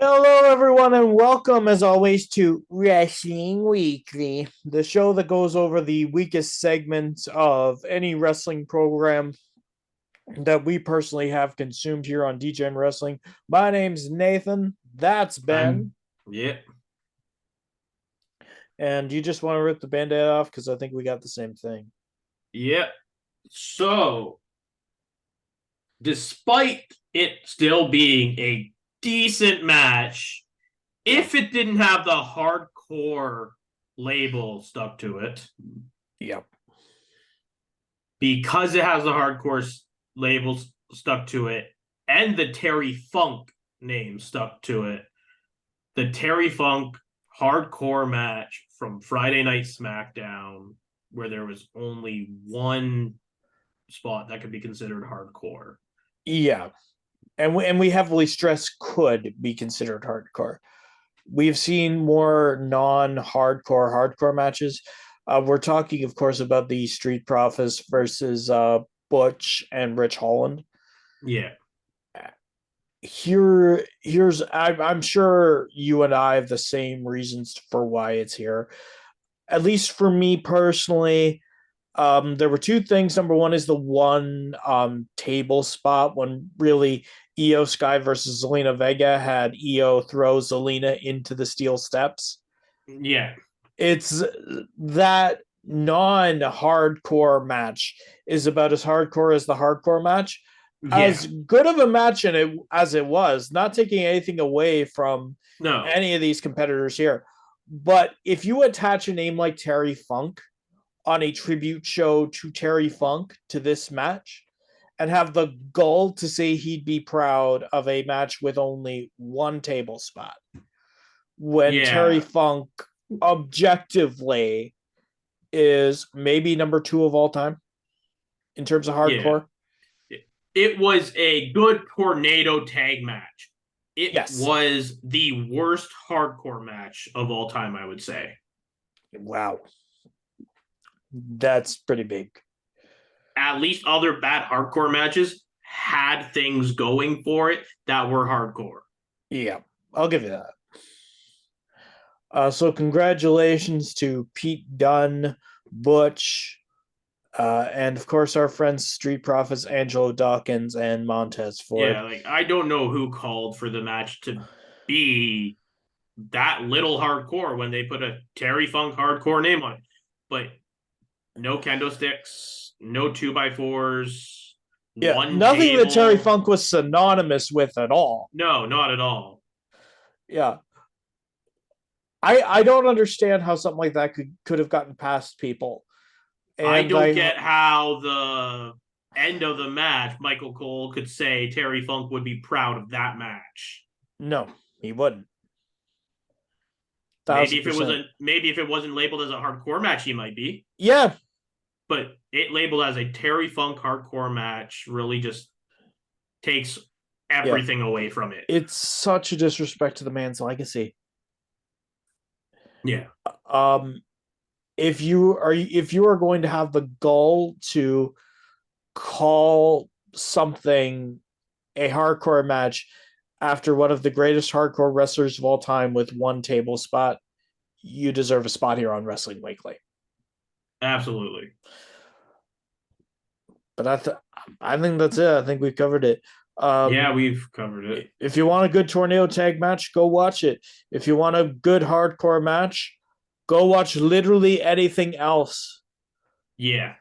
Hello, everyone, and welcome, as always, to Wrestling Weekly, the show that goes over the weakest segments of any wrestling program that we personally have consumed here on Degenwrestling. My name's Nathan. That's Ben. I'm yeah, And you just want to rip the band aid off because I think we got the same thing. yeah. So, despite it still being a decent match, Yeah. if it didn't have the hardcore label stuck to it, Yep. because it has the hardcore labels stuck to it, and the Terry Funk name stuck to it, the Terry Funk hardcore match from Friday Night Smackdown, where there was only one spot that could be considered hardcore. Yeah. And we heavily stress could be considered hardcore. We've seen more non-hardcore matches. We're talking, of course, about the Street Profits versus Butch and Rich Holland. Yeah. I'm sure you and I have the same reasons for why it's here. At least for me personally, there were two things. Number one is the one table spot when really Io Sky versus Zelina Vega had Io throw Zelina into the steel steps. Yeah. It's that non-hardcore match is about as hardcore as the hardcore match. Yeah. As good of a match in it as it was, not taking anything away from No. any of these competitors here. But if you attach a name like Terry Funk on a tribute show to Terry Funk to this match and have the gall to say he'd be proud of a match with only one table spot when Terry Yeah. Funk objectively is maybe number two of all time in terms of Yeah. hardcore. It was a good tornado tag match. It Yes. was the worst hardcore match of all time, I would say. Wow. That's pretty big. At least other bad hardcore matches had things going for it that were hardcore. Yeah, I'll give you that. So congratulations to Pete Dunne, Butch, and of course our friends Street Profits, Angelo Dawkins, and Montez Ford. Yeah, like I don't know who called for the match to be that little hardcore when they put a Terry Funk hardcore name on it. But no kendo sticks, no two by fours, Yeah, one nothing that Terry table. Funk was synonymous with at all. No, not at all. Yeah, I don't understand how something like that could have gotten past people. I And don't I get how the end of the match, Michael Cole could say Terry Funk would be proud of that match. no, he wouldn't. Maybe Thousand if it was percent. a maybe if it wasn't labeled as a hardcore match, he might be. Yeah, But it labeled as a Terry Funk hardcore match really just takes yeah. everything away from it. It's such a disrespect to the man's legacy. Yeah. Um, if you are going to have the goal to call something a hardcore match after one of the greatest hardcore wrestlers of all time with one table spot, you deserve a spot here on Wrestling Weekly. Absolutely. But I think that's it. I think we've covered it. Yeah, Um, we've covered it. if you want a good tornado tag match, go watch it. If you want a good hardcore match, go watch literally anything else. Yeah.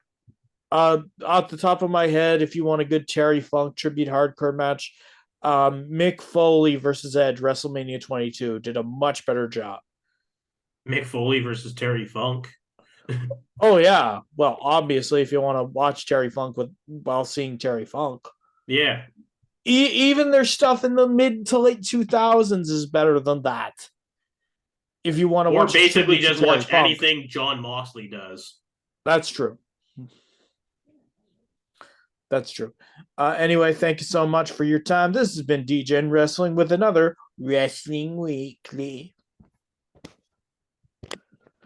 Off the top of my head, if you want a good Terry Funk tribute hardcore match, Mick Foley versus Edge WrestleMania 22 did a much better job. Mick Foley versus Terry Funk. Oh yeah, well obviously if you want to watch Terry Funk while seeing Terry Funk, Yeah. even their stuff in the mid to late 2000s is better than that. If you want to Or watch a basically tribute to just Terry watch Funk, anything John Moxley does. that's true. That's true. Anyway, thank you so much for your time. This has been DJ Wrestling with another Wrestling Weekly.